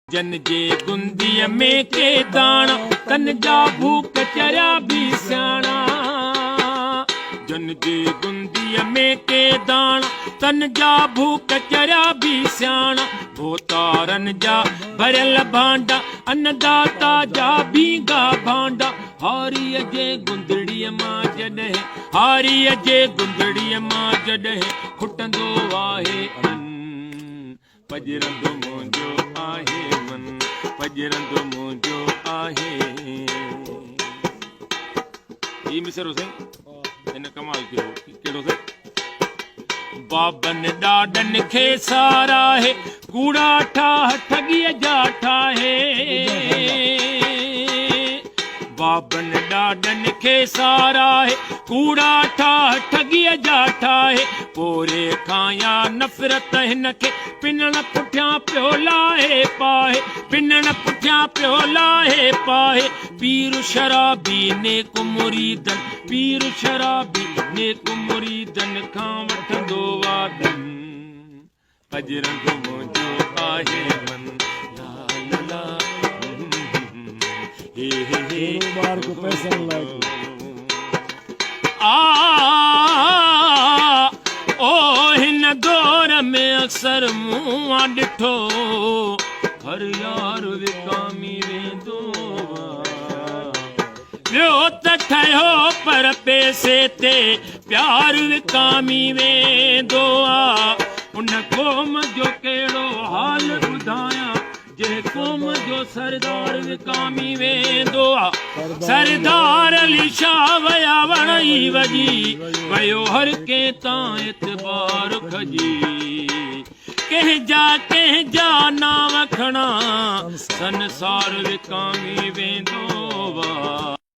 जन जे गुंदीअ में के दाणा तन जा भूख चरिया भी सियाणा। जन जे गुंदीअ में के दाणा तन जा भूख चरिया भी सियाणा। भोतारन जा भरियल भांडा अन्नदाता जा भीगा भांडा। हारीअ जे गुंदड़ीअ मां जॾहिं हारीअ जे गुंदड़ीअ मां जॾहिं खुटंदो आहे अन पजरंदो मुंहिंजो आहे मन पजरंदो मुंहिंजो आहे। ही मिसरो साईं हिन कमाल कयो कहिड़ो साईं। बाबन ॾाॾनि खे सारा है कूड़ा ठाह ठगीअ जा ठाहे। बाबन ॾाॾनि खे सारा है कूड़ा ठाह ठगीअ जा ठाहे। पोरे खां या नफ़रत हिन खे पिनण पुठियां पियो लाहे पाहे पिनण पुठियां पियो लाहे पाहे। पीर शराबी नेक मुरीदन पीर शराबी नेक मुरीदन खां वठंदो वादन पजरंदो मुंहिंजो आहे मन ला ला ला हे हे हे बार को पैसा लागे ओ हिन दौर में अक्सर मुंहुं ॾिठो हर यार विकामी वेंदो ॿियो त ठहियो पर पैसे ते प्यार विकामी वेंदो आ। उन क़ौम जो कहिड़ो हाल ॿुधायां जे क़ौम जो सरदार विकामी वेंदो आ। सरदार अली शाह वया वणई वजी वयो हर कंहिं तां एतबार खजी। कंहिंजा ना वखणा संसार विकामी वेंदो